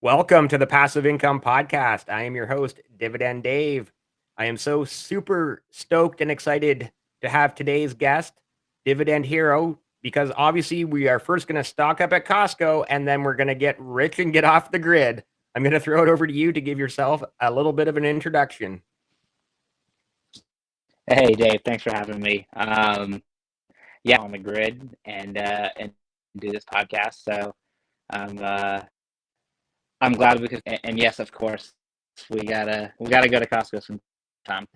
Welcome to the Passive Income Podcast. I am your host, Dividend Dave. I am so super stoked and excited to have today's guest, Dividend Hero, because obviously we are first going to stock up at Costco and then we're going to get rich and get off the grid. I'm going to throw it over to you to give yourself a little bit of an introduction. Hey Dave, thanks for having me. Yeah, on the grid and do this podcast. So I'm I'm glad because and yes, of course, we gotta go to Costco sometime.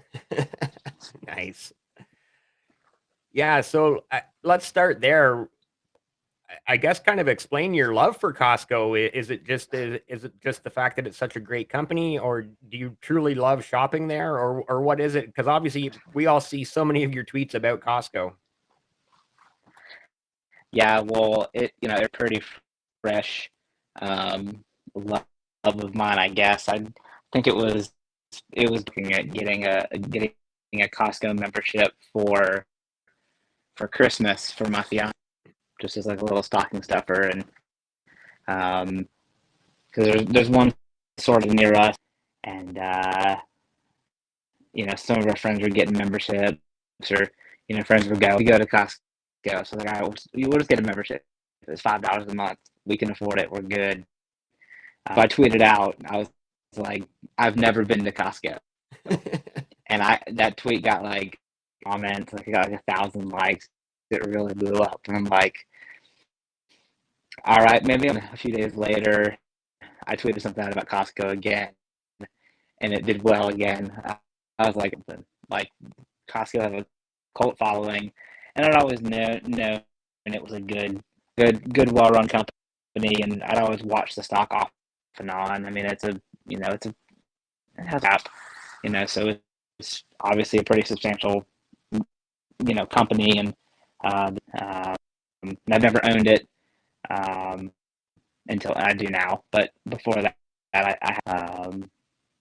Nice. Yeah, so let's start there. I guess kind of explain your love for Costco. Is it just the fact that it's such a great company, or do you truly love shopping there, or what is it? Because obviously we all see so many of your tweets about Costco. Yeah, well, they're pretty fresh. Love of mine, I guess. I think it was looking at getting a Costco membership for Christmas for my fiance, just as like a little stocking stuffer, and um, because there's one sort of near us, and some of our friends were getting memberships, or friends would go, we go to Costco, so like, all right, we'll just get a membership. It's $5 a month. We can afford it. We're good. So I tweeted out. I was like, I've never been to Costco, and I that tweet got like comments, like it got like 1,000 likes. It really blew up, and I'm like, all right, maybe a few days later, I tweeted something out about Costco again, and it did well again. I was like Costco has a cult following, and I'd always know, and it was a good, well-run company, and I'd always watch the stock off and on. I mean, it has app, so it's obviously a pretty substantial, company, and I've never owned it until I do now, but before that,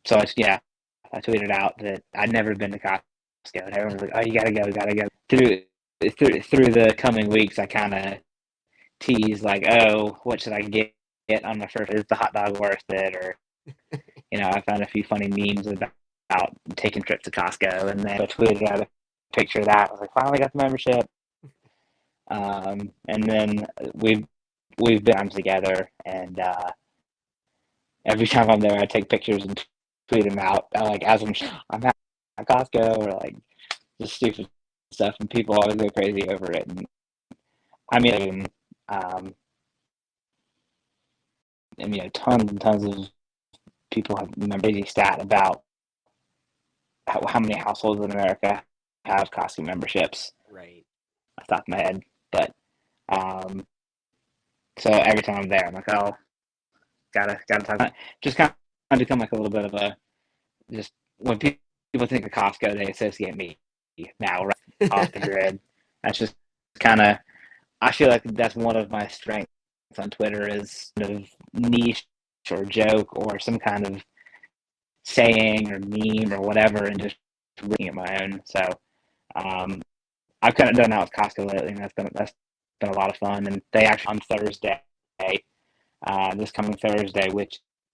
so I tweeted out that I'd never been to Costco, and everyone was like, "Oh, you gotta go." Through the coming weeks, I kind of teased like, "Oh, what should I get on my first? Is the hot dog worth it?" Or I found a few funny memes about taking trips to Costco, and then I tweeted out a picture of that. I was like, "Finally got the membership." And then we've been together, and every time I'm there, I take pictures and tweet them out. Like as I'm at Costco, or like just stupid stuff, and people always go crazy over it. And I mean, um, tons and tons of people have crazy stat about how many households in America have Costco memberships. Right. Off the top of my head, but um, so every time I'm there, I'm like, oh, gotta talk about it. Just kind of become like a little bit of a just when people think of Costco, they associate me now right off the grid. That's just kind of I feel like that's one of my strengths on Twitter is kind of niche or joke or some kind of saying or meme or whatever, and just looking at my own. So um, I've kind of done that with Costco lately, and that's been a lot of fun. And they actually on Thursday, this coming Thursday,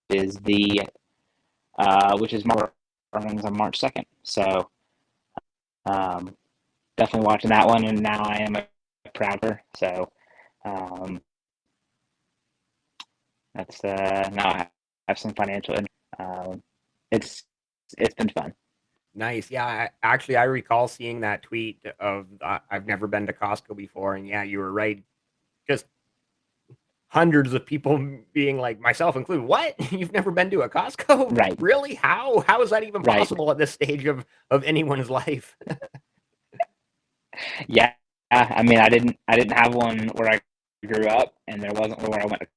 is the which is my earnings on March 2nd. So um, definitely watching that one, and now I am a prouder. So um, that's now I have some financial. Um, it's it's been fun. Nice. Yeah, I recall seeing that tweet of I've never been to Costco before, and yeah, you were right. Just hundreds of people being like, myself included, what? You've never been to a Costco? Right, Really? How? How is that even right. possible at this stage of anyone's life? Yeah, I mean, I didn't have one where I grew up, and there wasn't one where I went to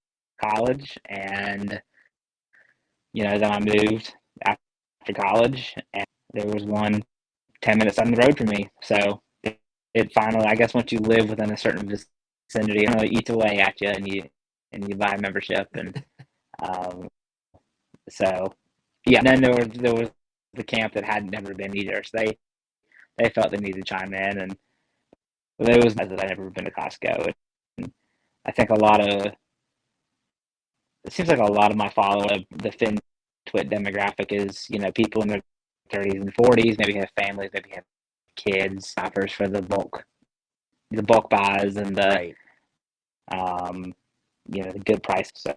college, and then I moved after college, and there was one 10 minutes down the road from me. So it finally, I guess, once you live within a certain vicinity, it eats away at you, and you buy a membership, and um, so yeah. And then there was the camp that had never been either, so they felt they needed to chime in, and there was that I'd never been to Costco, and I think a lot of it seems like a lot of my follow-up, the FinTwit demographic is, people in their 30s and 40s, maybe have families, maybe have kids, shoppers for the bulk buys and Right. um, the good price. So,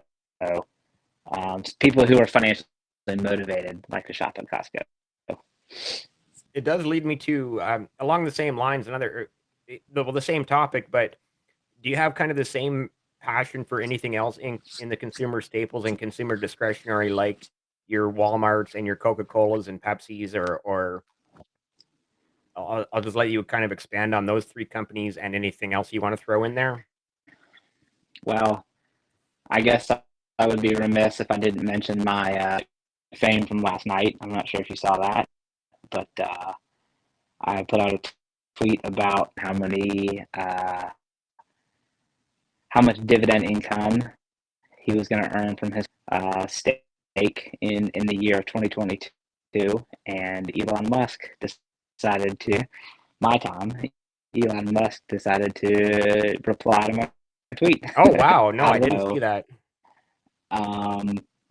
people who are financially motivated like to shop at Costco. It does lead me to along the same lines, the same topic, but do you have kind of the same passion for anything else in the consumer staples and consumer discretionary, like your Walmarts and your Coca Colas and Pepsis, or I'll just let you kind of expand on those three companies and anything else you want to throw in there. Well, I guess I would be remiss if I didn't mention my fame from last night. I'm not sure if you saw that, but I put out a tweet about how much dividend income he was going to earn from his stake in the year of 2022, and Elon Musk decided to reply to my tweet. Oh wow, no, I I don't didn't see know. that.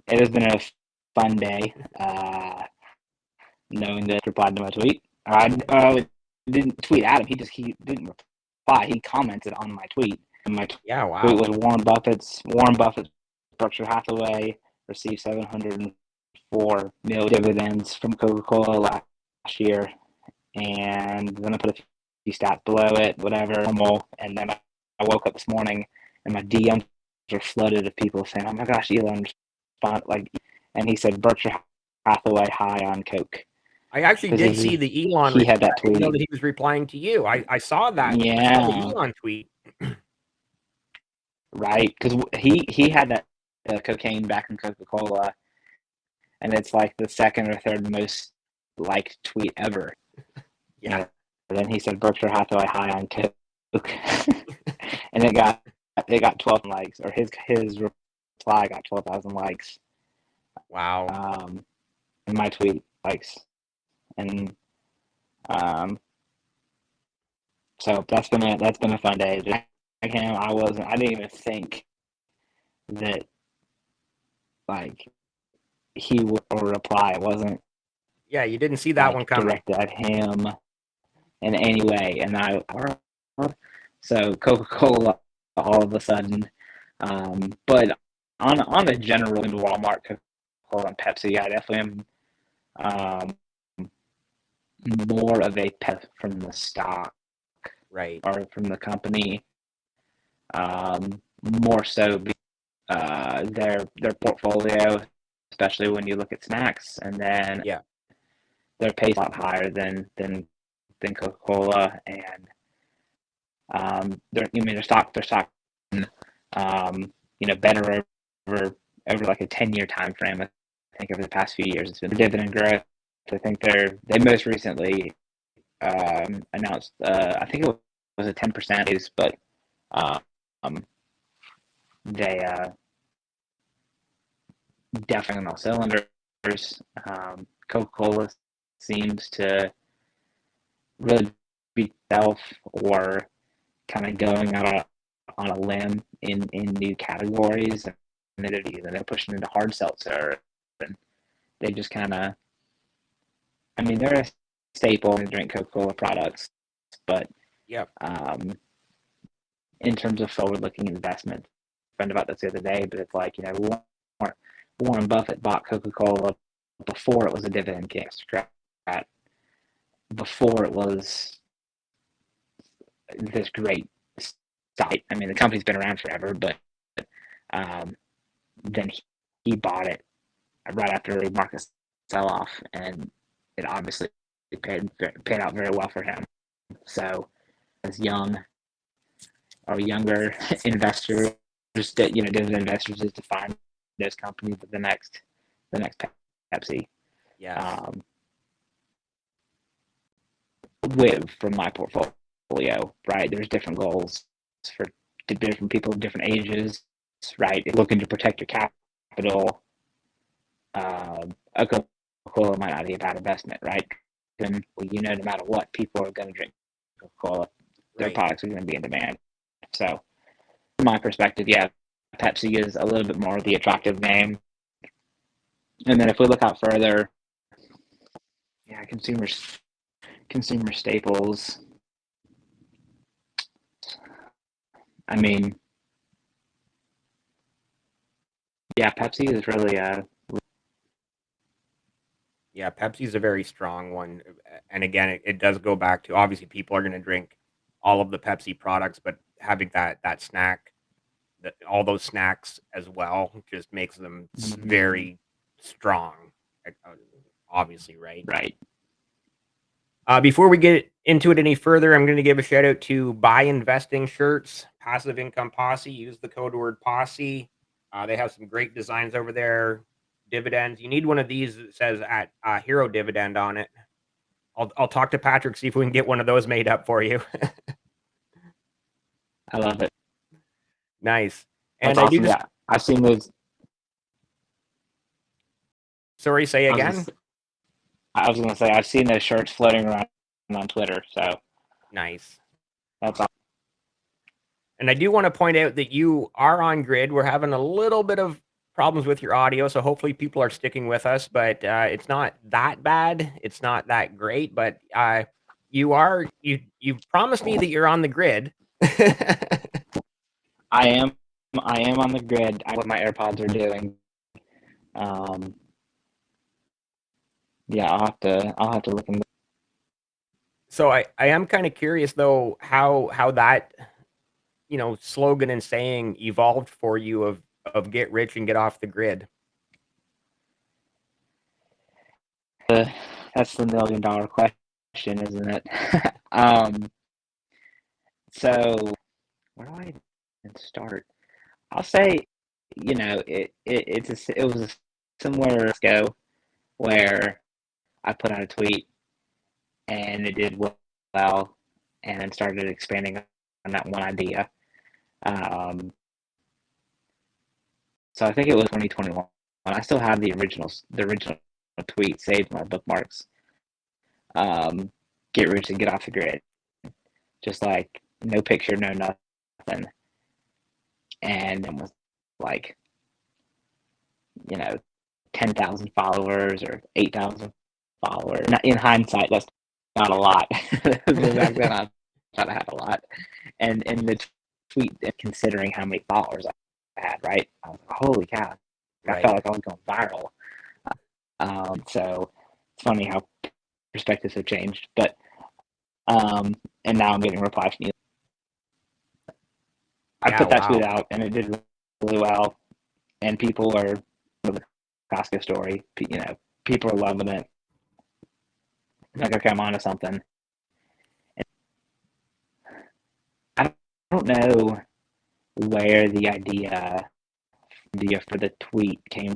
It has been a fun day, knowing that he replied to my tweet. I didn't tweet at him. He didn't reply. He commented on my tweet. And my Yeah, tweet wow. was Warren Buffett's Berkshire Hathaway received 704 mil dividends from Coca-Cola last year, and then I put a few stats below it, whatever, normal. And then I woke up this morning and my DMs were flooded of people saying, "Oh my gosh, Elon responded," and he said Berkshire Hathaway high on Coke I actually because did see the Elon he retweet. had that I didn't know tweet. that he was replying to you. I saw that. I saw the Yeah, Elon tweet. right. Because he had that cocaine back in Coca-Cola, and it's like the second or third most liked tweet ever. Yeah. And then he said Berkshire Hathaway high on Coke, and it got 12 likes, or his reply got 12,000 likes. Wow. And my tweet likes, and so that's been a fun day. Just like him, I didn't even think that like he would reply. It wasn't Yeah, you didn't see that one like coming. directed at him in any way, and so Coca-Cola all of a sudden, but on a general in Walmart, Coca-Cola and Pepsi, I definitely am more of a pet from the stock Right. or from the company, more so their portfolio, especially when you look at snacks, and then Yeah. their pace a lot higher than Coca-Cola, and their stock better over like a 10-year time frame. I think over the past few years, it's been dividend growth. I think they most recently announced. I think it was a 10% raise, but um, they definitely on all cylinders. Coca-Cola seems to really be self or kind of going out on a limb in new categories, and they're pushing into hard seltzer, and they just kind of, I mean, they're a staple in drink Coca-Cola products, but Yep. in terms of forward-looking investment, I found about this the other day, but it's like, Warren Buffett bought Coca-Cola before it was a dividend aristocrat, before it was this great site. I mean, the company's been around forever, but then he bought it right after the market sell-off, and it obviously paid out very well for him. So, as young or younger investors, dividend investors, is to find those companies with the next Pepsi. Yes. From my portfolio, right? There's different goals for different people of different ages, right? Looking to protect your capital, a Coca-Cola might not be a bad investment, right? And no matter what, people are going to drink Coca-Cola. Their Right. products are going to be in demand. So, from my perspective, yeah, Pepsi is a little bit more the attractive name. And then if we look out further, yeah, consumer staples. I mean, yeah, Pepsi is really Yeah, Pepsi's a very strong one. And again, it does go back to obviously people are going to drink all of the Pepsi products, but having that snack, all those snacks as well, just makes them very strong. Obviously, right? right. Before we get into it any further, I'm going to give a shout out to Buy Investing Shirts, Passive Income Posse. Use the code word Posse. They have some great designs over there. Dividends. You need one of these that says at Hero Dividend on it. I'll talk to Patrick, see if we can get one of those made up for you. I love it. Nice. That's And I do awesome. just Yeah, I've seen those. sorry, say I was, again. gonna, I was gonna say I've seen those shirts floating around on Twitter. So Nice. that's awesome. And I do want to point out that you are on grid. We're having a little bit of problems with your audio, so hopefully people are sticking with us. But it's not that bad. It's not that great. But you promised me that you're on the grid. I am. I am on the grid. What my AirPods are doing. Um, yeah, I'll have to look in. So I am kind of curious though how that slogan and saying evolved for you of get rich and get off the grid. That's the $1 million question, isn't it? um, so where do I even start? I'll say, it was a similar go where I put out a tweet and it did well, and then started expanding on that one idea. Um, so I think it was 2021. I still have the original tweet saved in my bookmarks. Get rich and get off the grid. Just like no picture, no nothing, and it was like 10,000 followers or 8,000 followers. Not, in hindsight, that's not a lot. Back then, I thought I had a lot. And in the tweet, considering how many followers I had, right? I was like, holy cow! I felt like I was going viral. So it's funny how perspectives have changed. But and now I'm getting replies from you. I put that tweet out, and it did really well. And people are the Costco story. People are loving it. Like, okay, I'm onto something. And I don't know where the idea for the tweet came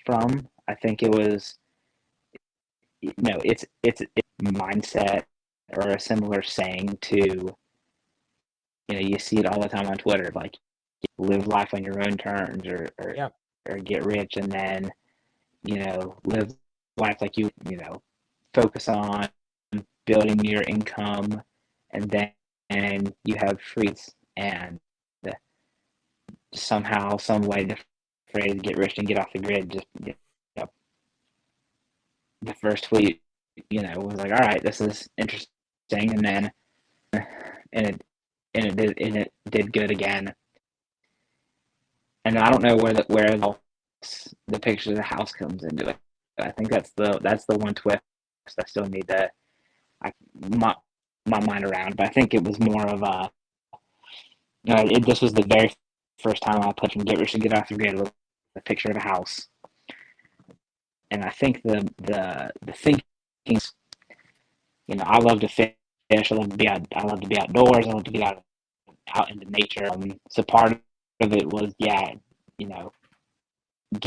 from. I think it was, it's mindset or a similar saying to, you see it all the time on Twitter, like live life on your own terms, or get rich, and then live life like you focus on building your income, and then you have freeze, and somehow, some way, the phrase "get rich and get off the grid" just the first tweet, was like, all right, this is interesting, and then and it did good again, and I don't know where the picture of the house comes into it. I think that's the one twist I still need to my mind around, but I think it was more of a this was the very first time I put "get rich and get off the grid" with a picture of a house, and I think the thinking, I love to fish, I love to be outdoors, I love to get out into nature. So part of it was, get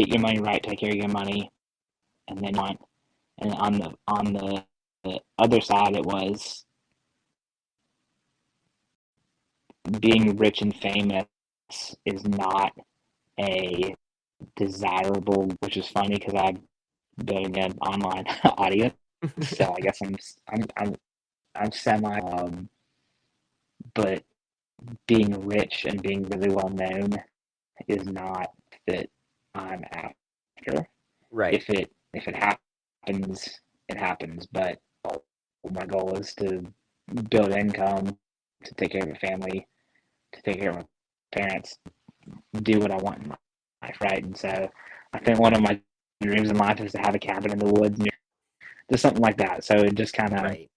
your money right, take care of your money, and then on the other side, it was being rich and famous is not a desirable, which is funny because I'm building an online audience, so I guess I'm semi, but being rich and being really well known is not that I'm after. Right. If it happens, it happens. But my goal is to build income, to take care of a family, to take care of my parents, do what I want in life, right? And so I think one of my dreams in life is to have a cabin in the woods, just something like that. So it just kind of, Right.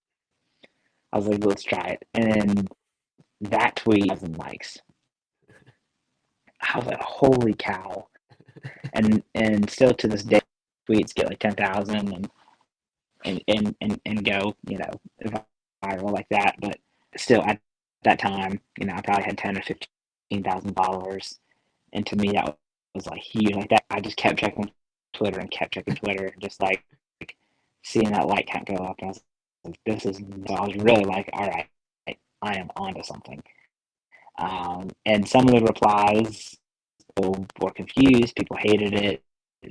I was like, let's try it. And that tweet, 1,000 likes. I was like, holy cow! And still to this day, tweets get like 10,000 and go, viral like that. But still, at that time, I probably had 10 or 15,000 followers, and to me, that was like huge. Like that, I just kept checking Twitter and kept checking Twitter, just like seeing that like count go up. And I was like, this is. So I was really like, all right, I am onto something. And some of the replies, people were confused. People hated it.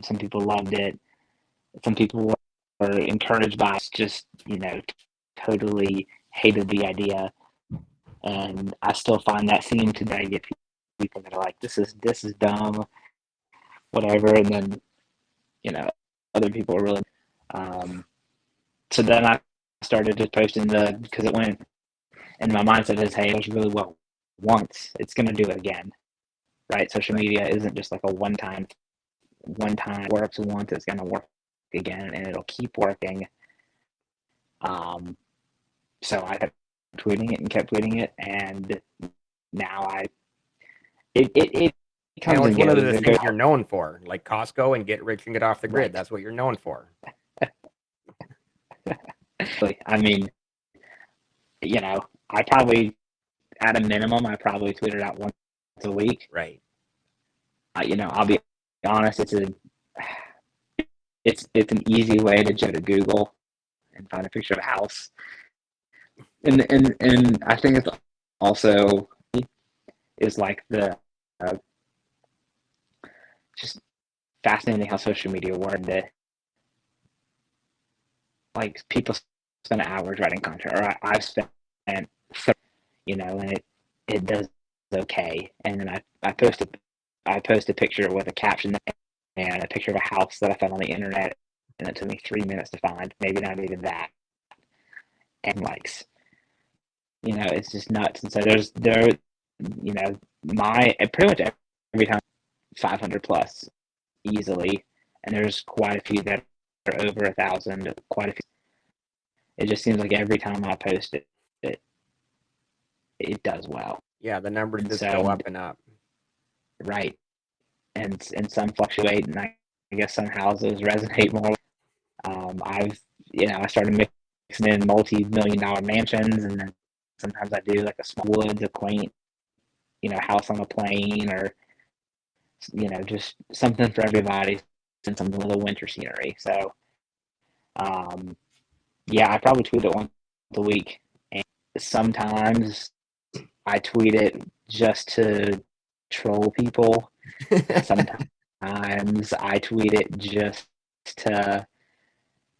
Some people loved it. Some people were encouraged by it, just totally hated the idea. And I still find that scene today. I get people that are like, this is dumb, whatever, and then other people are really. Um, so then I started just posting because it went, and my mindset is, hey, it was really well once, it's gonna do it again, right? Social Right. media isn't just like a one time works once, it's gonna work again, and it'll keep working. Um, so I kept tweeting it and kept tweeting it, and now it And comes it's and one of goes. the It goes. things you're known for, like Costco and get rich and get off the grid. Right. That's what you're known for. I mean, I probably at a minimum, I probably tweet it out once a week. Right. I'll be honest. It's an easy way to go to Google and find a picture of a house, and I think it's also is like the just fascinating how social media worked. That like people spend hours writing content, or I've spent, and it does okay, and then I post a picture with a caption and a picture of a house that I found on the internet, and it took me 3 minutes to find, maybe not even that, and likes. It's just nuts. And so my pretty much every time 500 plus easily, and there's quite a few that are over 1,000. Quite a few. It just seems like every time I post it does well. Yeah, the numbers And just so, go up and up. right, and some fluctuate, and I guess some houses resonate more. I started mixing in multi-million-dollar mansions, and then sometimes I do like a small woods, a quaint, house on a plain, or just something for everybody, and something with a winter scenery. So, yeah, I probably tweet it once a week, and sometimes I tweet it just to troll people. Sometimes I tweet it to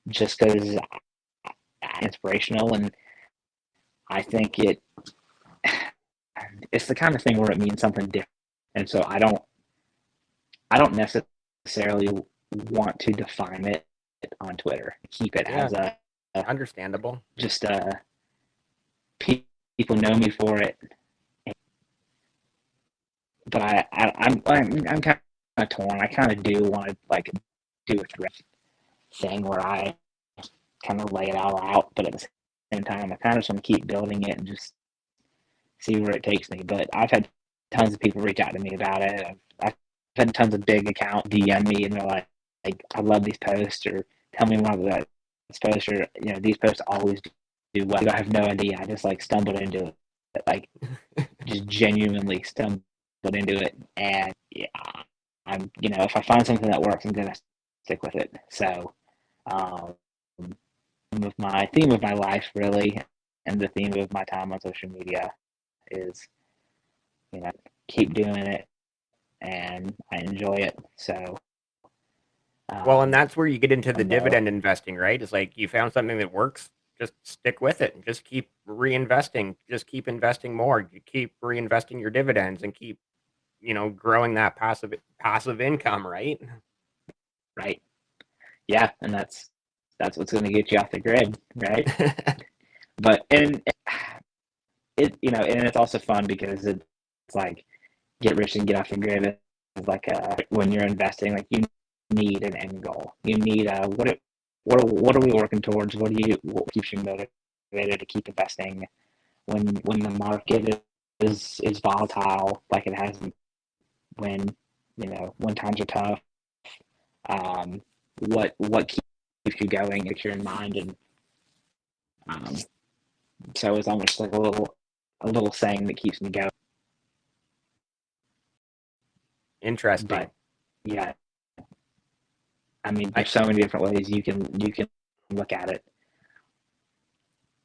just because inspirational, and I think it's the kind of thing where it means something different, and so I don't necessarily want to define it on Twitter. Keep it Yeah, as a understandable. just people know me for it, but I'm kind of torn. I kind of do want to like do a thread thing where I kind of lay it all out, but at the same time, I kind of just want to keep building it and just see where it takes me. But I've had tons of people reach out to me about it. I've had tons of big account DM me, and they're like, I love these posts, or tell me more about this post, or these posts always do well. I have no idea. I just like stumbled into it, like just genuinely stumbled into it, and yeah, if I find something that works, I'm gonna stick with it. So, um, my theme of my life really, and the theme of my time on social media is you know keep doing it, and I enjoy it. So, Well, and um, that's where you get into the from there, dividend investing, right? It's like you found something that works, just stick with it and just keep reinvesting, just keep investing more. You keep reinvesting your dividends and keep growing that passive income, right? Right. Yeah, and that's what's going to get you off the grid, right? But and and it's also fun because it's like get rich and get off the grid. It's like when you're investing, like you need an end goal. You need what are we working towards? What keeps you motivated to keep investing when the market is volatile like it has when when times are tough. What keeps you going, makes you in mind, and um, so it's almost like a little saying that keeps me going. Interesting. But yeah, I mean, I, there's so many different ways you can look at it.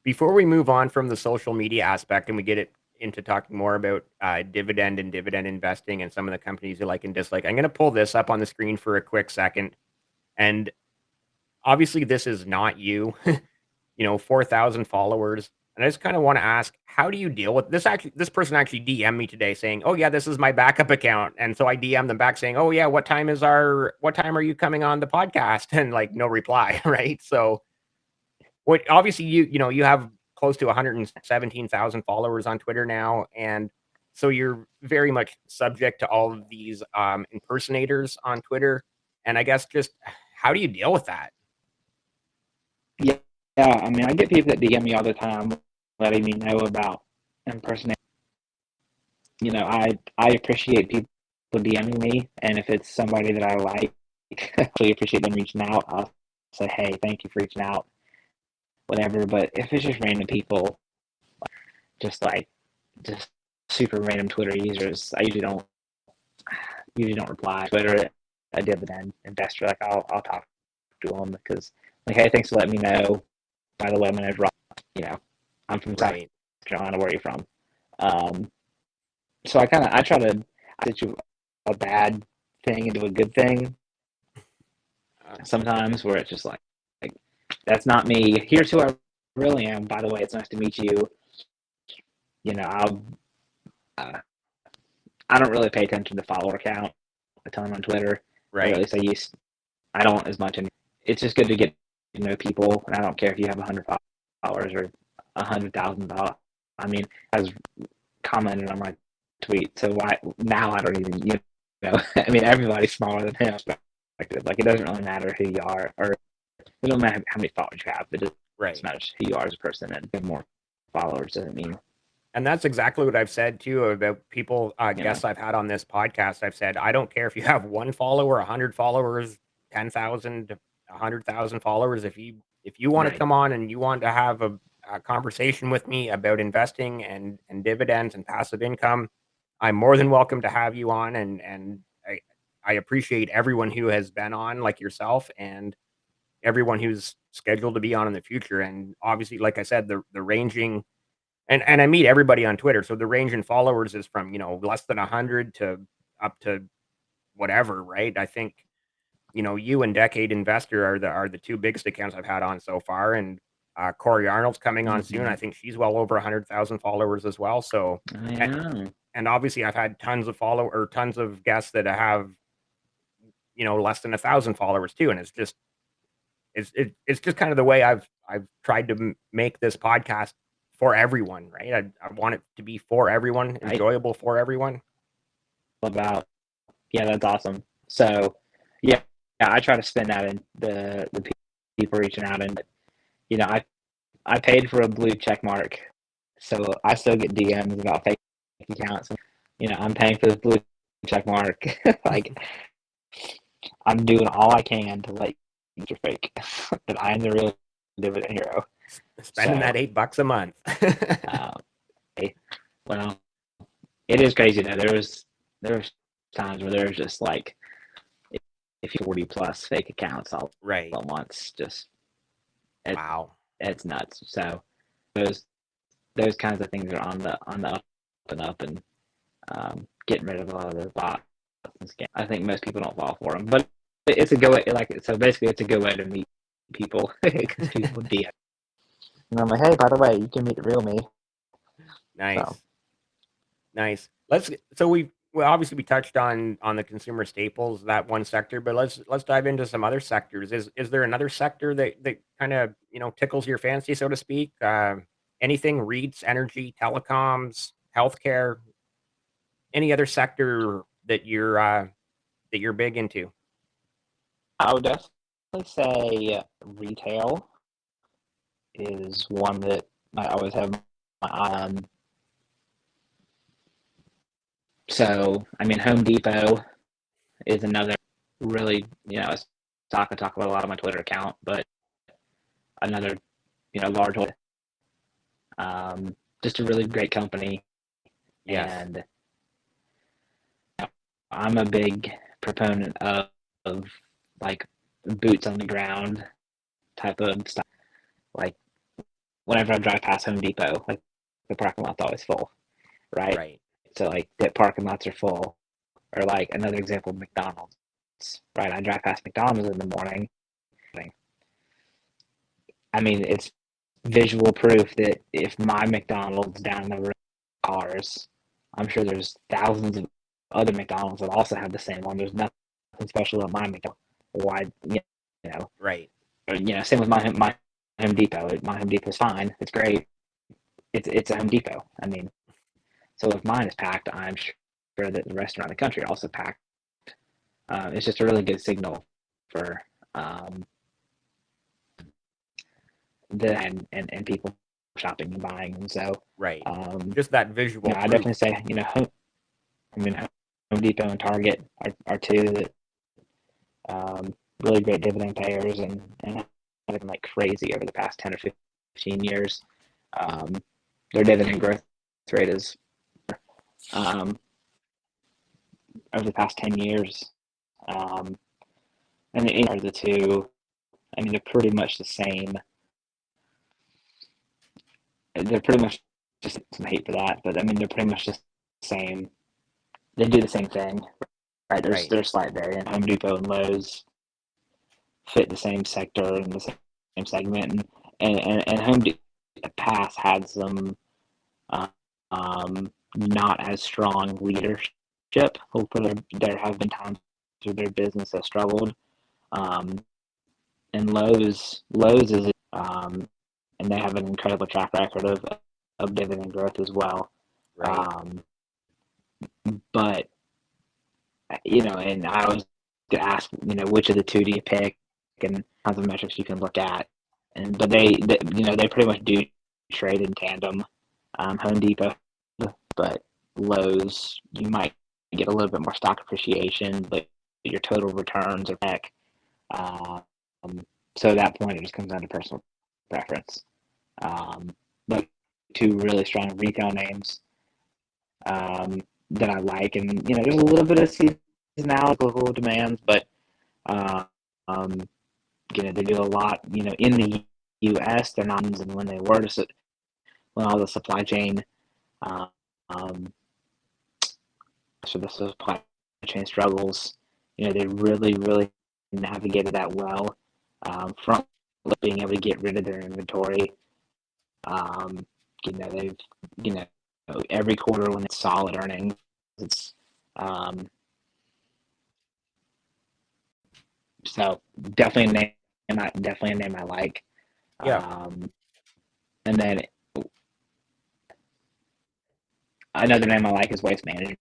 Before we move on from the social media aspect and we get it into talking more about dividend and dividend investing and some of the companies you like and dislike, I'm going to pull this up on the screen for a quick second. And obviously, this is not you, 4,000 followers. And I just kind of want to ask, how do you deal with this? Actually, this person actually DM'd me today saying, "Oh yeah, this is my backup account." And so I DM'd them back saying, "Oh yeah, what time are you coming on the podcast?" And like no reply, right? So what obviously you have close to 117,000 followers on Twitter now, and so you're very much subject to all of these impersonators on Twitter. And I guess just how do you deal with that? Yeah, yeah. I mean, I get people that DM me all the time, letting me know about impersonation. I appreciate people DMing me, and if it's somebody that I like, I really appreciate them reaching out. I'll say, hey, thank you for reaching out, whatever. But if it's just random people, just like just super random Twitter users, I usually don't reply. Twitter, a dividend investor, like I'll talk to them because like, hey, thanks for letting me know. By the way, my name's Rob. I'm from South Carolina. Where are you from? So I try to stitch a bad thing into a good thing sometimes, where it's just like that's not me. Here's who I really am. By the way, it's nice to meet you. I don't really pay attention to follower count a ton on Twitter, or at Right. least I don't as much. And it's just good to get to know people, and I don't care if you have 100 followers or 100,000. I mean, I was commented on my tweet, so why now I don't even I mean, everybody's smaller than him. Like it doesn't really matter who you are, or it doesn't matter how many followers you have. It just matters who you are as a person, and have more followers doesn't mean. And that's exactly what I've said too about people, guests I've had on this podcast. I've said, I don't care if you have one follower, 100 followers, 10,000, 100,000 followers. If you want to Right. come on and you want to have a conversation with me about investing and dividends and passive income, I'm more than welcome to have you on. And I appreciate everyone who has been on, like yourself, and everyone who's scheduled to be on in the future. And obviously, like I said, the ranging and I meet everybody on Twitter, so the range in followers is from, less than 100 to up to whatever, right? I think, you and Decade Investor are the 2 biggest accounts I've had on so far, and, Corey Arnold's coming on soon. I think she's well over 100,000 followers as well, so I know. and obviously, I've had tons of guests that have, less than 1,000 followers too, and it's just kind of the way I've tried to make this podcast for everyone, right? I want it to be for everyone, enjoyable for everyone. About that's awesome. So yeah, I try to spin that in the people reaching out, and I paid for a blue check mark, so I still get DMs about fake accounts. I'm paying for this blue check mark. Like I'm doing all I can to let you you're fake. That I am the real dividend hero. Spending that $8 a month. Well, it is crazy though. There was times where there's just like if you 40 plus fake accounts all at once, just wow, it's nuts. So those kinds of things are on the up and getting rid of a lot of those bots and scams. I think most people don't fall for them, but it's a good way. So basically, it's a good way to meet people because people DM. And I'm like, hey, by the way, you can meet the real me. Nice, So. nice. So Well, obviously we touched on the consumer staples, that one sector, but let's dive into some other sectors. Is there another sector that kind of, tickles your fancy, so to speak? Anything REITs, energy, telecoms, healthcare, any other sector that you're big into? I would definitely say retail is one that I always have my eye on. So, I mean, Home Depot is another really, I talk about a lot on my Twitter account, but another, large, just a really great company. Yes. And I'm a big proponent of like boots on the ground type of stuff. Like whenever I drive past Home Depot, like the parking lot's always full, right? Right. So like the parking lots are full. Or like another example, McDonald's, right? I drive past McDonald's in the morning. I mean, it's visual proof that if my McDonald's down the road cars, I'm sure there's thousands of other McDonald's that also have the same one. There's nothing special about my McDonald's. Why, know, Right. or, same with my Home Depot. My Home Depot is fine. It's great. It's a Home Depot. I mean, so if mine is packed, I'm sure that the rest around the country are also packed. It's just a really good signal for and people shopping and buying. And so, Right. Just that visual I definitely proof. say, Home Depot and Target are two that really great dividend payers and have been like crazy over the past 10 or 15 years. Um, their dividend growth rate is um, over the past 10 years. Um, and the two, I mean, they're pretty much the same. They're pretty much just some hate for that, but I mean, they're pretty much just the same. They do the same thing, right? Right. There's slight variant. Home Depot and Lowe's fit the same sector and the same segment, and Home Depot in the past had some uh, not as strong leadership. Hopefully, there have been times where their business has struggled. Um, and Lowe's is and they have an incredible track record of dividend growth as well. Right. Um, but and I always get asked, which of the two do you pick, and tons of metrics you can look at, and but they pretty much do trade in tandem. Home Depot, but Lowe's, you might get a little bit more stock appreciation, but your total returns are back. Um, so at that point, it just comes down to personal preference. But two really strong retail names that I like, and there's a little bit of seasonality demands, but uh, um, they do a lot. In the U.S., they're not, and when they were to when all the supply chain, um, so the supply chain struggles, they really, really navigated that well. From being able to get rid of their inventory, they've, you know, every quarter when it's solid earnings, it's so definitely a name I like. Yeah. Um, and then another name I like is Waste Management.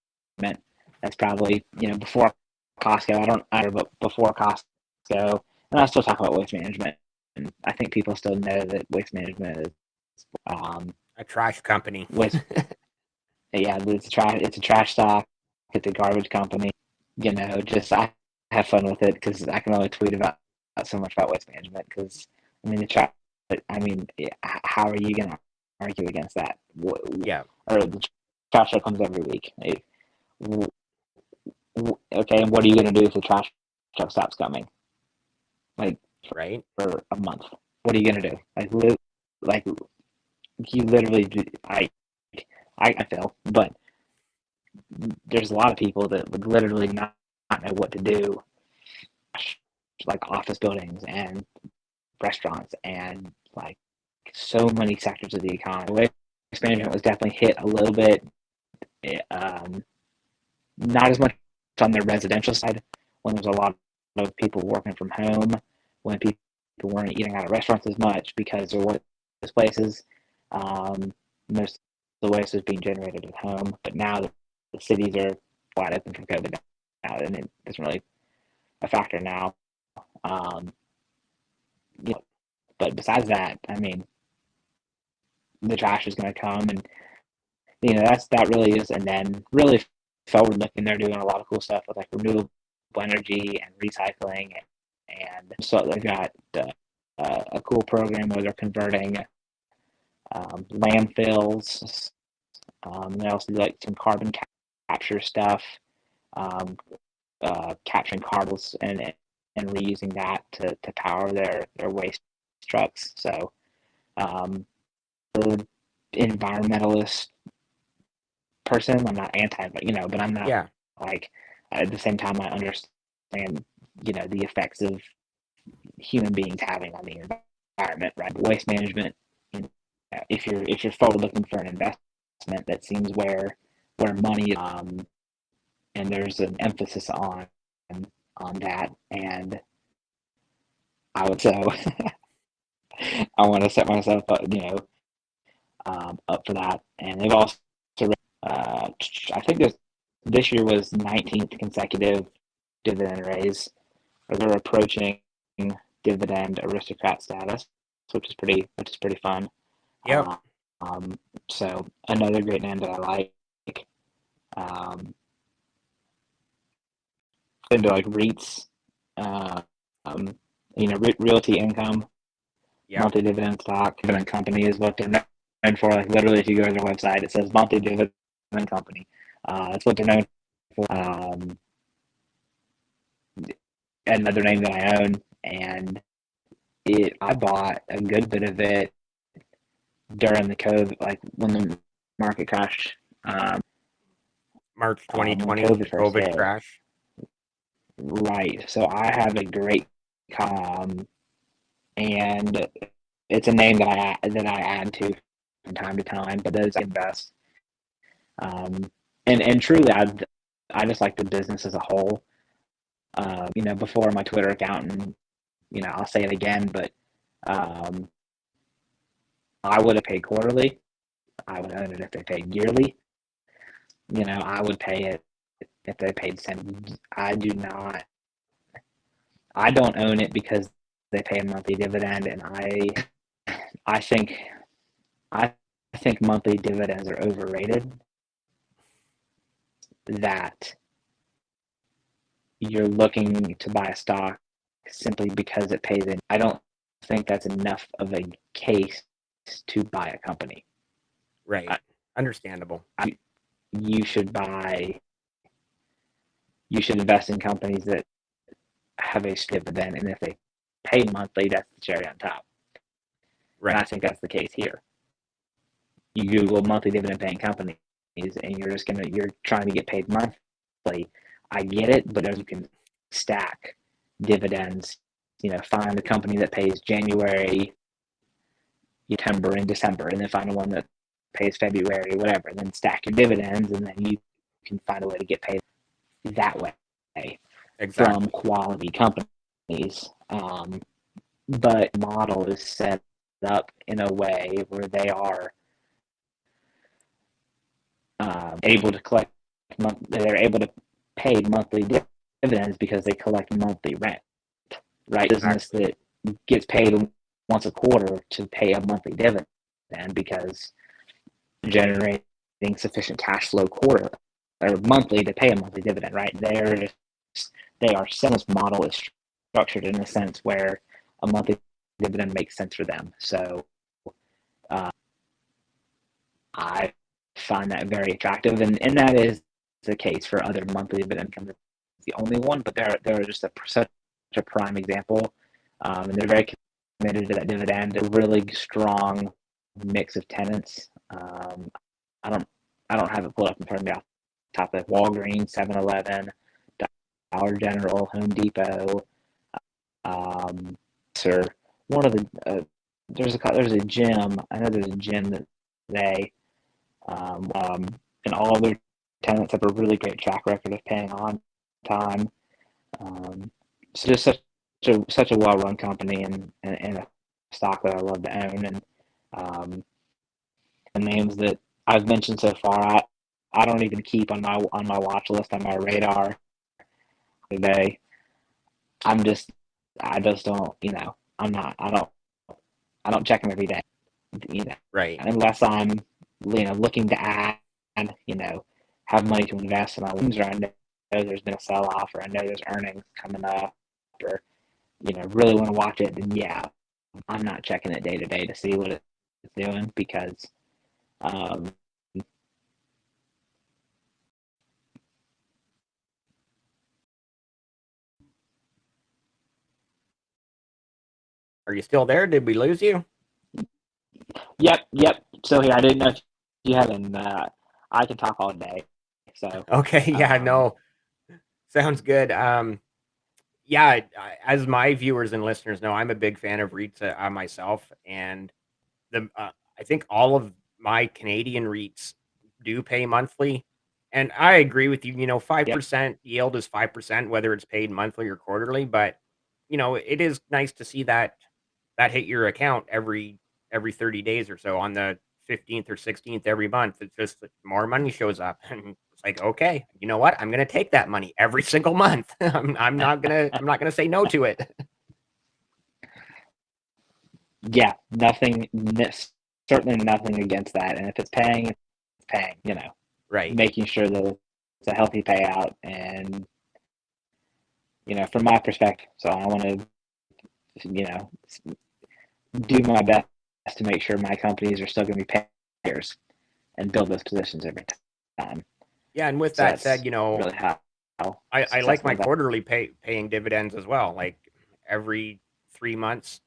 That's probably before Costco. But before Costco, and I still talk about Waste Management. And I think people still know that Waste Management is A trash company. waste. Yeah, it's a trash stock. It's a garbage company. Just I have fun with it because I can only tweet about so much about Waste Management because I mean the trash. I mean, how are you gonna argue against that? Yeah. Or the trash that comes every week. Like, okay, and what are you gonna do if the trash truck stops coming? Like Right. for a month, what are you gonna do? Like you literally, I feel, but there's a lot of people that would literally not know what to do, like office buildings and restaurants and like so many sectors of the economy. Waste management was definitely hit a little bit. not as much on their residential side when there's a lot of people working from home, when people weren't eating out at restaurants as much because there were those places. Most of the waste was being generated at home, but now the cities are wide open from COVID now, and it isn't really a factor now. Um, you know, but besides that, I mean, the trash is going to come, and that really is. And then really forward looking, they're doing a lot of cool stuff with like renewable energy and recycling, and so they've got a cool program where they're converting landfills. They also do like some carbon capture stuff, um, capturing carbon and reusing that to power their waste trucks. So, for environmentalist person, I'm not anti, but I'm not Yeah. like, at the same time I understand, the effects of human beings having on the environment, right? Waste management, if you're forward looking for an investment, that seems where money, and there's an emphasis on that, and I would so I want to set myself up, up for that. And they've also, I think this year was 19th consecutive dividend raise, or they're approaching dividend aristocrat status, which is pretty fun. Yep. Um, so another great name that I like. Um, into like REITs, uh, um, realty income, Yep. monthly dividend stock. Dividend company is what they're known for. Like literally, if you go to their website, it says monthly dividend company. That's what they're known for. Another name that I own, and I bought a good bit of it during the COVID, like when the market crashed, March when 2020, COVID the first COVID hit. crash. Right. So I have a great, and it's a name that I add to from time to time, but those I invest. Um, and truly, I just like the business as a whole. Before my Twitter account, and I'll say it again, but um, I would have paid quarterly. I would own it if they paid yearly. I would pay it if they paid cents. I don't own it because they pay a monthly dividend, and I think I think monthly dividends are overrated. That you're looking to buy a stock simply because it pays in. I don't think that's enough of a case to buy a company. Right. Understandable. You should buy. You should invest in companies that have a dividend, and if they pay monthly, that's the cherry on top. And I Right. think that's the case here. You Google monthly dividend paying companies, and you're trying to get paid monthly. I get it, but as you can stack dividends, find the company that pays January, September, and December, and then find the one that pays February, whatever, and then stack your dividends, and then you can find a way to get paid that way from Exactly. quality companies. But model is set up in a way where they are able to collect. They're able to pay monthly dividends because they collect monthly rent. Right, business Exactly. that gets paid once a quarter to pay a monthly dividend because generating sufficient cash flow quarter or monthly to pay a monthly dividend. Right, they are sales model is structured in a sense where a monthly dividend makes sense for them. So uh, I find that very attractive, and that is the case for other monthly dividend companies. It's the only one, but they're just such a prime example, and they're very committed to that dividend. A really strong mix of tenants. I don't I don't have it pulled up in front of me off the top of Walgreens, 7-Eleven, Dollar General, Home Depot, or one of the there's a gym. I know there's a gym that they and all of their tenants have a really great track record of paying on time. So just such a well-run company and a stock that I love to own. And the names that I've mentioned so far, I don't even keep on my watch list, on my radar today. I just don't, I don't check them every day, Right. unless I'm, looking to add, have money to invest in my loans, or I know there's been a sell off, or I know there's earnings coming up, or, really want to watch it, then yeah, I'm not checking it day to day to see what it's doing, because, Are you still there? Did we lose you? Yep. So here, I didn't know if you had I can talk all day. So, Okay. Yeah. um, No. Sounds good. Yeah. As my viewers and listeners know, I'm a big fan of REITs myself, and I think all of my Canadian REITs do pay monthly, and I agree with you. yep. 5% yield is 5%, whether it's paid monthly or quarterly. But it is nice to see that hit your account every 30 days or so on the 15th or 16th every month. It's just that more money shows up, and it's like, okay, you know what? I'm gonna take that money every single month. I'm not gonna say no to it. Yeah, nothing, certainly nothing against that. And if it's paying, it's paying, Right. making sure that it's a healthy payout. And, from my perspective, so I want to, you know, do my best to make sure my companies are still going to be payers and build those positions every time. Yeah, and with So that said, that's really how I like successful my that. quarterly paying dividends as well. Like every 3 months,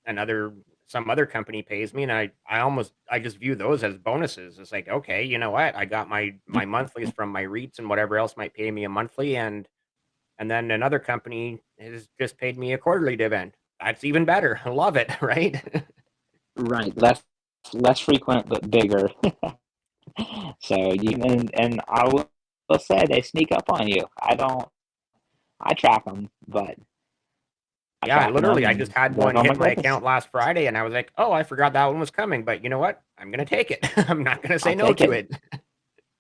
another some other company pays me, and I just view those as bonuses. It's like, okay, you know what? I got my monthlies from my REITs and whatever else might pay me a monthly, and then another company has just paid me a quarterly dividend. That's even better. I love it, right? Right, less frequent but bigger. So and will say they sneak up on you. I track them, but I Yeah, tracking them literally, I just and had like, one oh my hit my goodness, account last Friday, and I was like, "Oh, I forgot that one was coming." But you know what? I'm gonna take it. I'm not gonna say I'll no take to it. it.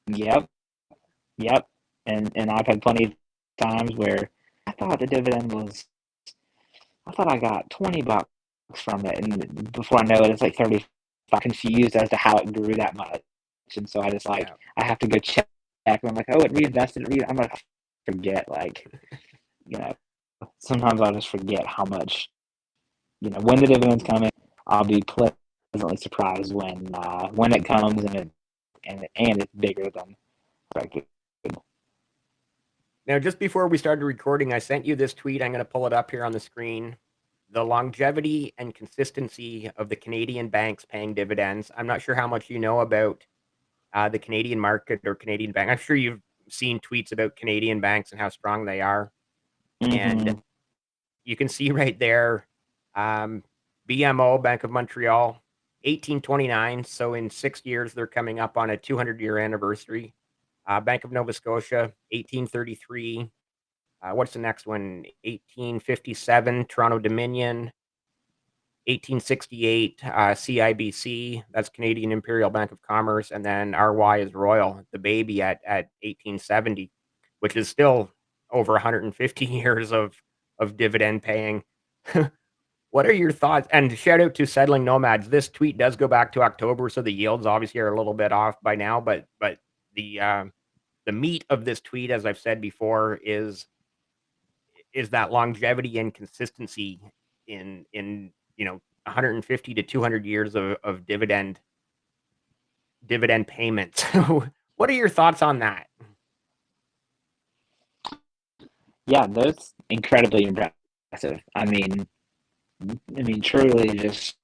Yep, yep. And I've had plenty of times where I thought the dividend was, I thought I got $20 from it, and before I know it, it's like 30. I'm confused as to how it grew that much, and so I just Yeah. I have to go check. And I'm like, oh, it reinvested. I'm gonna forget, you know. Sometimes I'll just forget how much, when the dividend's coming. I'll be pleasantly surprised when it comes, and it's bigger than expected. Now, just before we started recording, I sent you this tweet. I'm gonna pull it up here on the screen. The longevity and consistency of the Canadian banks paying dividends. I'm not sure how much you know about the Canadian market or Canadian bank. I'm sure you've seen tweets about Canadian banks and how strong they are, and Mm-hmm. you can see right there, um, BMO, Bank of Montreal, 1829. So in 6 years, they're coming up on a 200-year anniversary. Bank of Nova Scotia, 1833. What's the next one? 1857, Toronto Dominion. 1868, CIBC, that's Canadian Imperial Bank of Commerce, and then RY is Royal, the baby at 1870, which is still over 150 years of dividend paying. What are your thoughts? And shout out to Settling Nomads. This tweet does go back to October, so the yields obviously are a little bit off by now, but the meat of this tweet, as I've said before, is that longevity and consistency in 150 to 200 years of dividend payments. What are your thoughts on that? Yeah, that's incredibly impressive. Truly, just,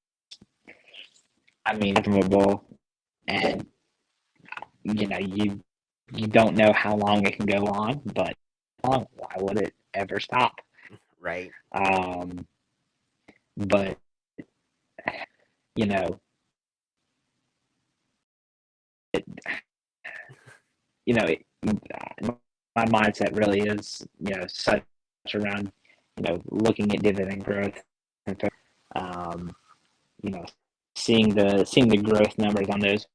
admirable. And you don't know how long it can go on, but why would it ever stop? Right. Um, but you know, you know, my mindset really is, such around, looking at dividend growth and, you know, seeing the growth numbers on those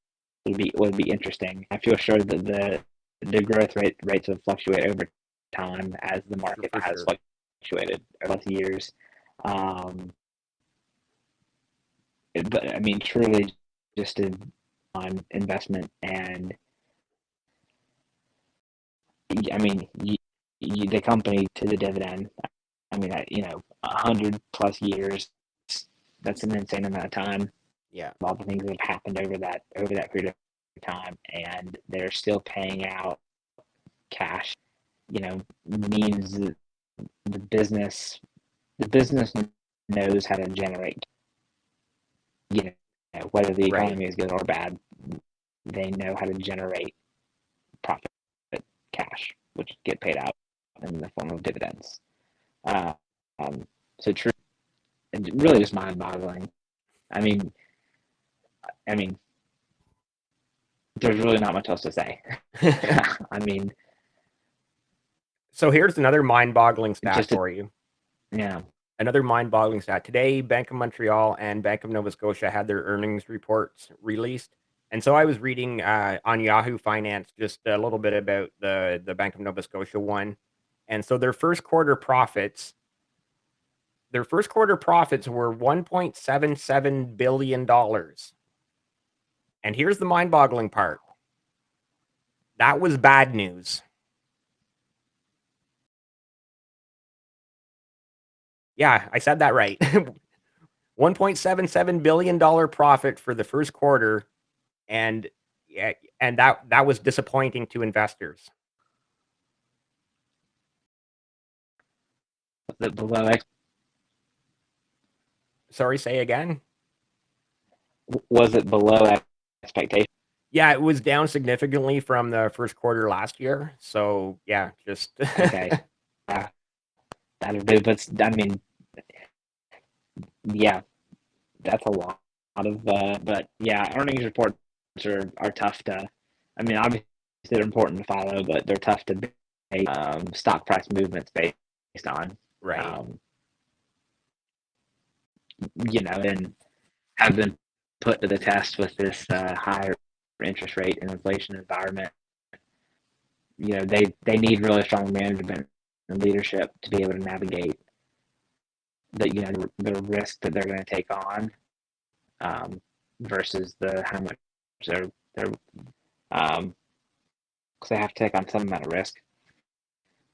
would be interesting. I feel sure that the growth rates will fluctuate over time as the market For has sure. fluctuated over the years. Um, but I mean, truly, just on investment, and I mean, the company to the dividend. I mean, 100+ years. That's an insane amount of time. Yeah. All the things that have happened over that period of time, and they're still paying out cash. Means that the business the business knows how to generate. Whether the Right. economy is good or bad, they know how to generate profit, cash, which get paid out in the form of dividends. Uh, so true, really just mind-boggling. I mean, I mean, there's really not much else to say. I mean, So here's another mind-boggling stat just a, for you. yeah, Another mind-boggling stat. Today, Bank of Montreal and Bank of Nova Scotia had their earnings reports released. And so I was reading on Yahoo Finance just a little bit about the Bank of Nova Scotia one. And so their first quarter profits were $1.77 billion. And here's the mind-boggling part. That was bad news. Yeah, I said that right. $1.77 billion profit for the first quarter, and yeah, and that was disappointing to investors. the below Sorry, say again? was it below expectation? Yeah, it was down significantly from the first quarter last year. So yeah, just Okay, yeah, that'll do. But I mean, yeah, that's a lot of. But yeah, earnings reports are tough to. I mean, obviously they're important to follow, but they're tough to base stock price movements based on. right, Um, and have been put to the test with this higher interest rate and inflation environment. They need really strong management and leadership to be able to navigate the risk that they're going to take on, versus the how much they're because they have to take on some amount of risk.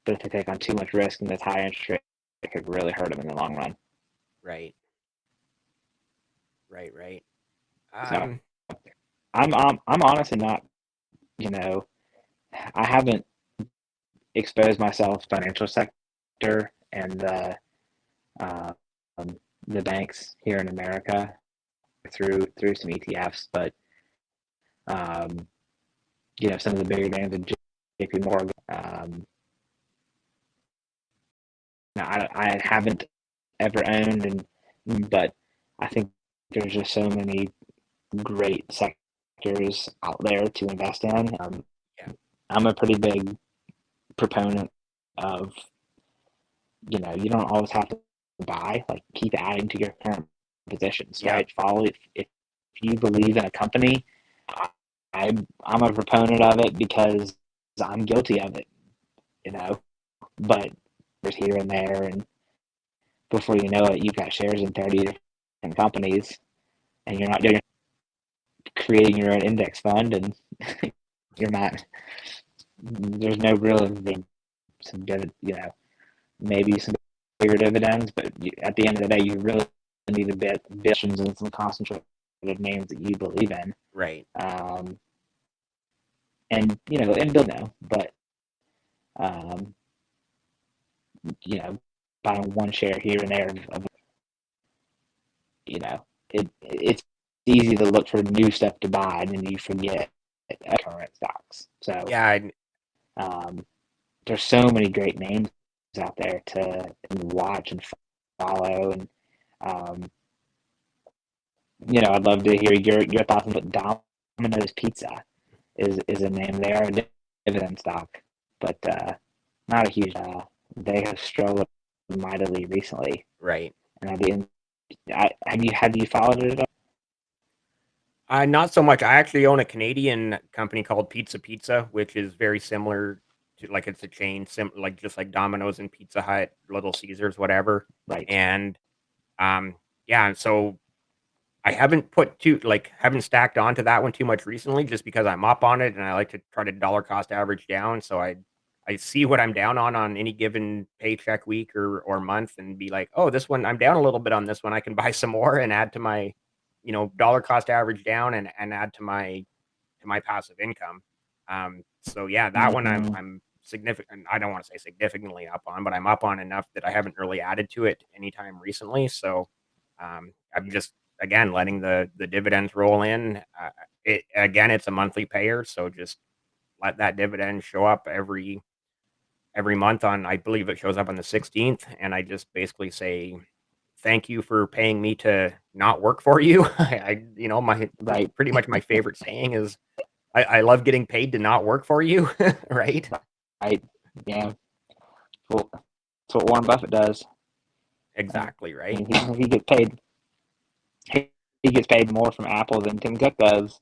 But if they take on too much risk in this high interest rate, it could really hurt them in the long run. right, right. So Um, I'm honestly not. You know, I haven't exposed myself to the financial sector and uh, um, the banks here in America through some ETFs, but um, some of the bigger names of JP Morgan. I haven't ever owned, but I think there's just so many great sectors out there to invest in. yeah, I'm a pretty big proponent of, you don't always have to buy, like keep adding to your current positions, yep, right? Follow if you believe in a company, I'm a proponent of it because I'm guilty of it, you know. But there's here and there, and before you know it, you've got shares in 30 different companies, and you're creating your own index fund, and you're not. There's no real some good, maybe some bigger dividends, but at the end of the day, you really need a bit billions and some concentrated names that you believe in, right, um, and build now. But um, buying one share here and there of it's easy to look for new stuff to buy, and then you forget current stocks. So yeah, um, there's so many great names out there to watch and follow, and um, I'd love to hear your thoughts on Domino's Pizza is a name there. dividend stock, but not a huge. They have struggled mightily recently, Right. and have you followed it at all? Not so much. I actually own a Canadian company called Pizza, which is very similar to like it's a chain, like just like Domino's and Pizza Hut, Little Caesars, whatever. Right, And um, yeah, so I haven't haven't stacked onto that one too much recently, just because I'm up on it and I like to try to dollar cost average down. So I see what I'm down on any given paycheck week or month and be like, oh, this one I'm down a little bit on this one. I can buy some more and add to my, dollar cost average down and add to my passive income. So yeah, that one mm-hmm. I'm significant. I don't want to say significantly up on, but I'm up on enough that I haven't really added to it anytime recently. So I'm just again letting the dividends roll in. It's a monthly payer, so just let that dividend show up every month on. I believe it shows up on the 16th, and I just basically say thank you for paying me to not work for you. My Right, pretty much my favorite saying is I love getting paid to not work for you, right? right, yeah. Well, that's what Warren Buffett does. Exactly, right? He gets paid. He gets paid more from Apple than Tim Cook does,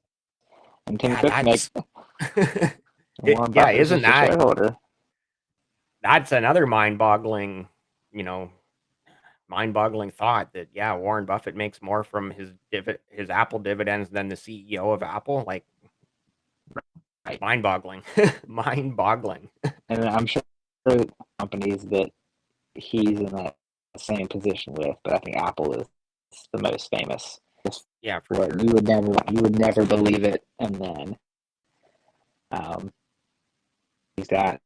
and Tim Yeah, Cook makes. that's Warren yeah, Buffett's isn't just a shareholder. that's another you know, mind-boggling thought that yeah, Warren Buffett makes more from his Apple dividends than the CEO of Apple. Like Right, mind-boggling. Mind-boggling. and I'm sure companies that he's in that same position with, but I think Apple is the most famous. Yeah, for Where sure. you would never believe it, and then um, he's got.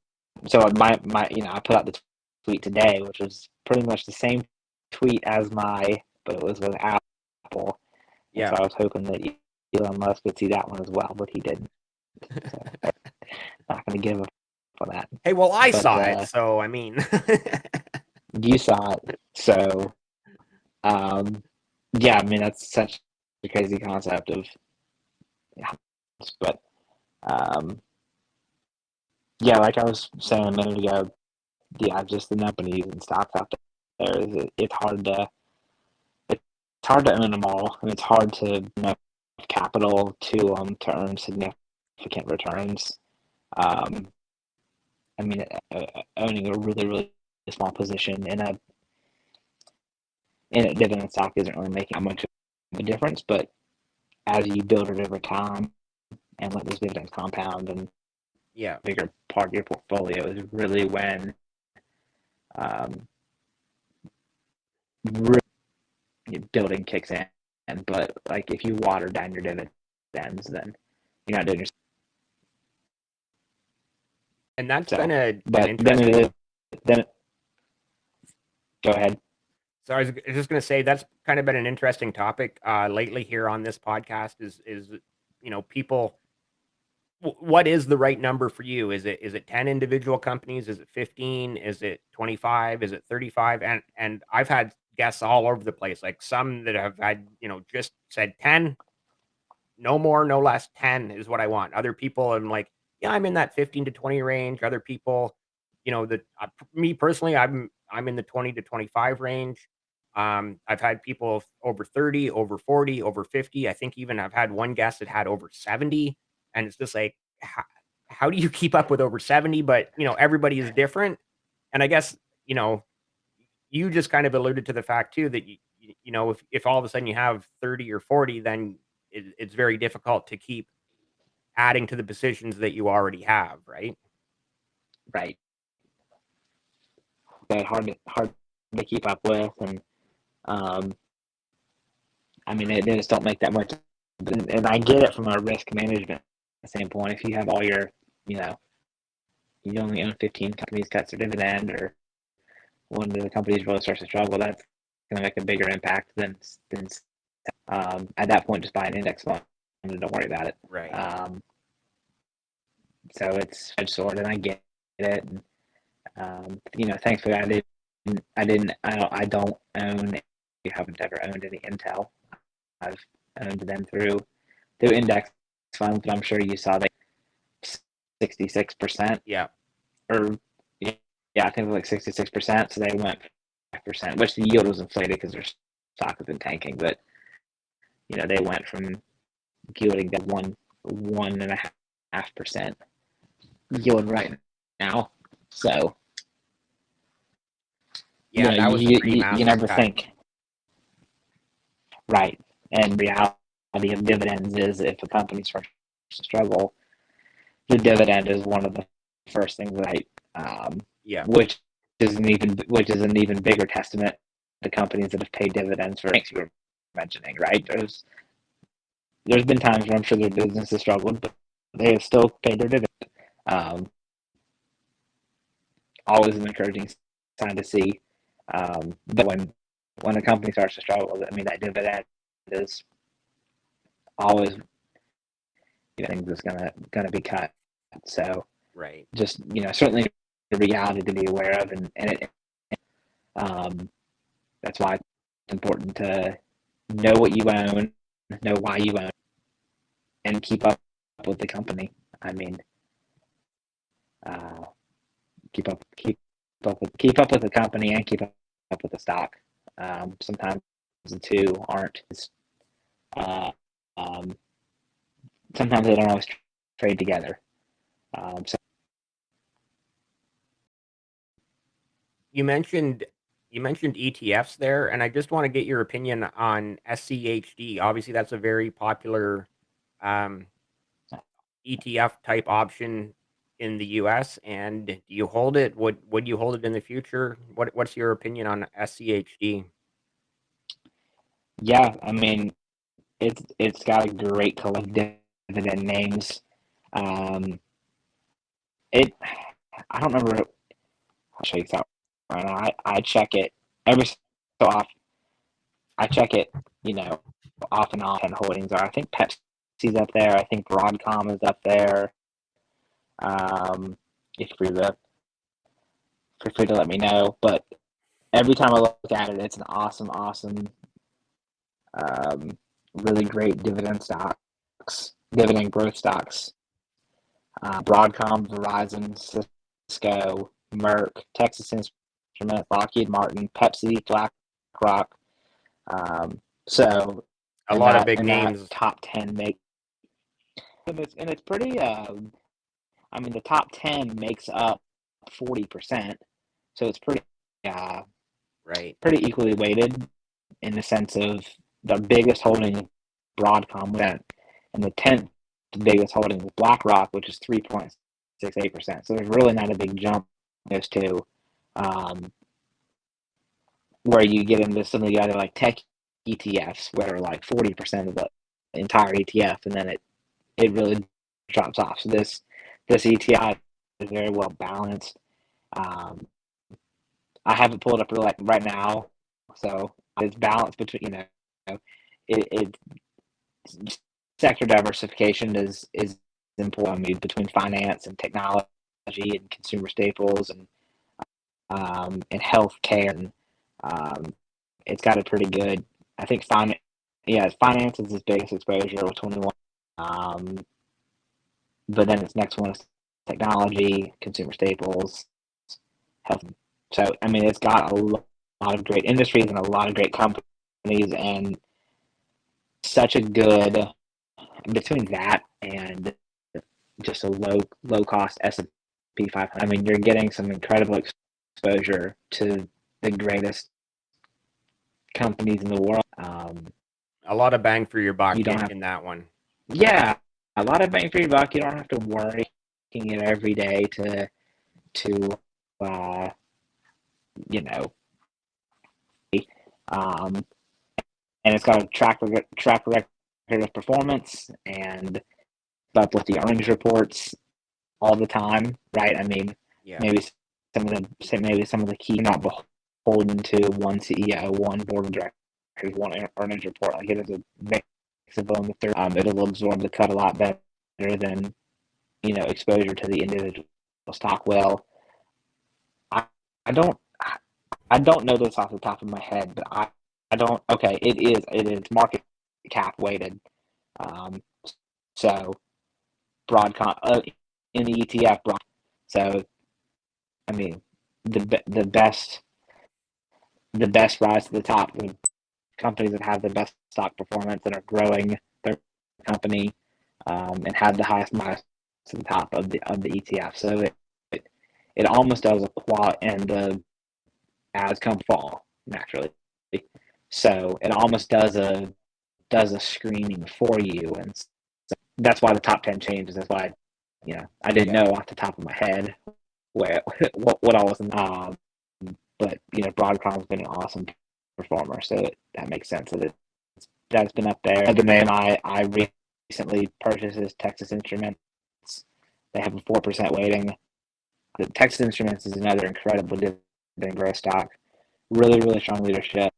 So my I put out the tweet today, which was pretty much the same tweet as but it was with Apple, and so Yeah. I was hoping that Elon Musk would see that one as well, but he didn't. So not going to give up on that. Hey, well, I But saw it, so I mean, you saw it, so um, yeah, I mean that's such a crazy concept of, yeah, but um, yeah, like I was saying a minute ago, yeah, just the companies and stocks out there is it's hard to own them all, and it's hard to capital to earn significant returns. Um, I mean, owning a really really small position in a dividend stock isn't really making much of a difference, but as you build it over time and let those dividends compound and yeah, bigger part of your portfolio is really when um, really building kicks in. But like if you water down your dividends, then you're not doing your. and that's been So, an but then it is interesting. then go ahead. So I was just going to say that's kind of been an interesting topic lately here on this podcast. Is people what is the right number for you? Is it 10 individual companies? Is it 15? Is it 25? Is it 35? And I've had guests all over the place, like some that have had, just said 10, no more, no less, 10 is what I want. Other people I'm like, yeah, I'm in that 15 to 20 range. Other people, that me personally, I'm in the 20 to 25 range. I've had people over 30, over 40, over 50. I think even I've had one guest that had over 70. And it's just like, how do you keep up with over 70? But, everybody is different. And I guess, you know, you just kind of alluded to the fact too that if all of a sudden you have 30 or 40, then it's very difficult to keep adding to the positions that you already have, right? Right, that hard to keep up with, and um, I mean they just don't make that much. And I get it from a risk management standpoint. If you have all your, you know, you only own 15 companies, cuts their dividend, or one of the companies really starts to struggle, that's going to make a bigger impact than at that point just buy an index fund and don't worry about it. Right. Um, so it's a sword, and I get it. And, thankfully I don't own. You haven't ever owned any Intel. I've owned them through index funds, but I'm sure you saw they 66%, Yeah. or yeah, I think it was like 66%. So they went 5%, which the yield was inflated because their stock has been tanking. But they went from yielding that 1.5% yield right now. So Yeah, that was a pretty you massive never cut. think right. And reality of dividends is if a company starts to struggle, the dividend is one of the first things, right? Yeah. Which is an even bigger testament to companies that have paid dividends for things you were mentioning, right? There's been times where I'm sure their business has struggled, but they have still paid their dividend. Um, Always an encouraging sign to see. But when a company starts to struggle, I mean that dividend is always things that's gonna be cut. So Right. just certainly a reality to be aware of, and um, that's why it's important to know what you own, know why you own, and keep up with the company. I mean, uh, keep up with the company and keep up with the stock. Sometimes the two aren't. Uh, um, Sometimes they don't always trade together. So You mentioned ETFs there, and I just want to get your opinion on SCHD. Obviously, that's a very popular um, ETF type option in the US. And do you hold it? Would you hold it in the future? What's your opinion on SCHD? yeah, I mean it's got a great collective dividend names. Um, it I don't remember how it shakes out right now. I check it every so often. I check it, off and on. And holdings are. I think Pepsi's up there. I think Broadcom is up there. Um, if you're feel free to let me know. But every time I look at it, it's an awesome, um, really great dividend growth stocks. Broadcom, Verizon, Cisco, Merck, Texas Instruments, Lockheed Martin, Pepsi, BlackRock. So A in lot of that big in that names, top 10 make and it's pretty. I mean, the top 10 makes up 40%, so it's uh, right? pretty equally weighted in the sense of the biggest holding Broadcom went, and the 10th biggest holding was BlackRock, which is 3.68%. So there's really not a big jump in those two. Um, where you get into some of the other like tech ETFs, where like 40% of the entire ETF, and then it really drops off. So this ETI is very well balanced. Um, I have it pulled up like right now, so it's balanced between it sector diversification is important. I mean, between finance and technology and consumer staples and healthcare, and um, it's got a pretty good. I think finance is its biggest exposure with 21. Um, but then its next one is technology, consumer staples, health. So I mean, it's got a lot of great industries and a lot of great companies, and such a good between that and just a low cost S&P 500. I mean, you're getting some incredible exposure to the greatest companies in the world. A lot of bang for your buck You don't have in that one. Yeah, a lot of bang for your buck. You don't have to worry taking it every day to uh, you know um, and it's got a track record of performance and up with the earnings reports all the time, right? I mean, Yeah. maybe maybe some of the key not beholden to one CEO, one board of directors, one earnings report. Like it is a mix of both. It'll absorb the cut a lot better than exposure to the individual stock. Well, I, I don't I don't know this off the top of my head, but I don't. Okay, it is market cap weighted. Um, so Broadcom, in the ETF block. So, I mean, the best rise to the top, the companies that have the best stock performance and are growing their company, and have the highest rise to the top of the ETF. So it almost does a qual and the ads come fall naturally. So it almost does a screening for you, and so that's why the top 10 changes. That's why I didn't know off the top of my head where what all was in. But Broadcom's been an awesome performer, so that makes sense that's been up there. Another name I recently purchased is Texas Instruments. They have a 4% weighting. The Texas Instruments is another incredible dividend growth stock. Really, really strong leadership,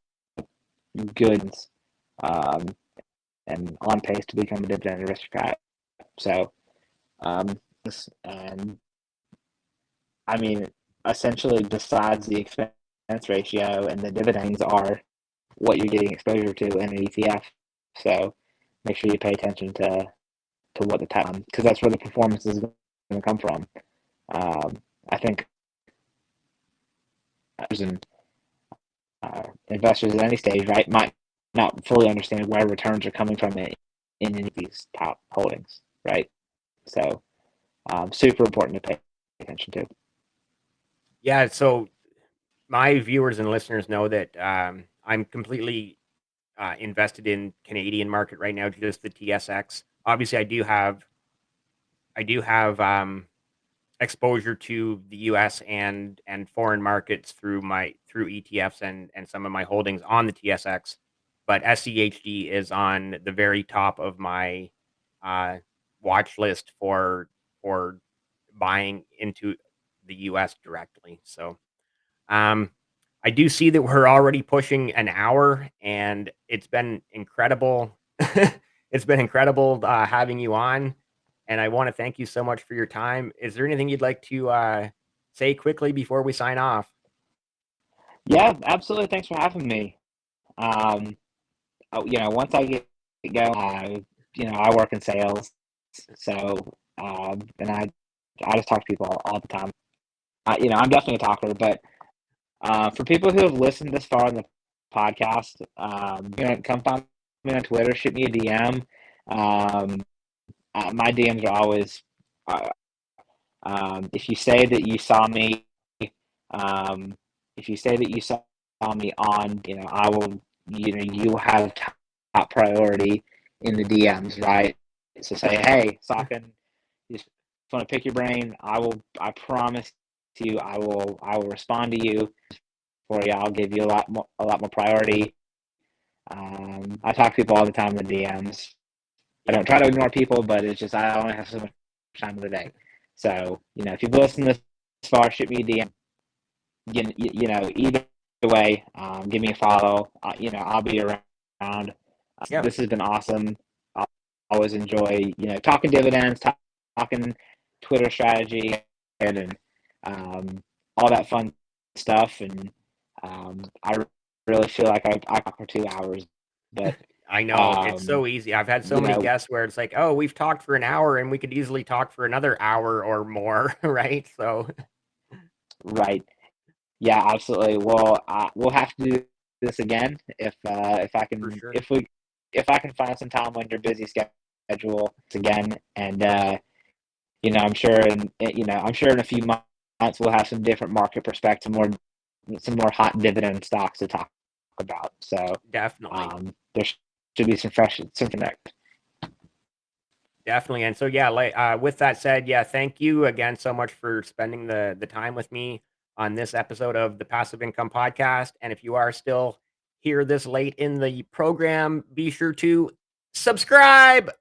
good, and on pace to become a dividend aristocrat. So, and I mean, essentially, besides the expense ratio and the dividends are what you're getting exposure to in an ETF. So make sure you pay attention to what the time, because that's where the performance is going to come from. I think investors at any stage, right, might not fully understand where returns are coming from in any of these top holdings, right? So super important to pay attention to. Yeah, so my viewers and listeners know that I'm completely invested in Canadian market right now, just the TSX. Obviously, I do have exposure to the US and foreign markets through ETFs and some of my holdings on the TSX, but SCHD is on the very top of my watch list for buying into the US directly. So I do see that we're already pushing an hour, and it's been incredible. It's been incredible having you on, and I want to thank you so much for your time. Is there anything you'd like to say quickly before we sign off? Yeah, absolutely. Thanks for having me. Once I get going, I work in sales, so and I just talk to people all the time. I'm definitely a talker, but for people who have listened this far in the podcast, come find me on Twitter, shoot me a DM. My DMs are always, uh, if you say that you saw me, um, if you say that you saw me on, I will, you will have top priority in the DMs, right? So say, hey, Socken, just want to pick your brain. I promise you, I will respond to you for you. I'll give you a lot more priority. I talk to people all the time in the DMs. I don't try to ignore people, but it's just I only have so much time of the day. So if you've listened this far, shoot me a DM. Either way, give me a follow. I'll be around. Yeah. This has been awesome. I always enjoy talking dividends, talking Twitter strategy, and all that fun stuff. And I really feel like I talk for 2 hours, but I know it's so easy. I've had so many guests where it's like, oh, we've talked for an hour and we could easily talk for another hour or more, right? So, right. Yeah, absolutely. Well, we'll have to do this again if I for can sure. if I can find some time on your busy schedule again. And I'm sure I'm sure in a few months we'll have some different market perspective, some more hot dividend stocks to talk about. So Definitely. there should be some connect. Definitely. And so, yeah, like with that said, yeah, thank you again so much for spending the time with me on this episode of the Passive Income Podcast. And if you are still here this late in the program, be sure to subscribe.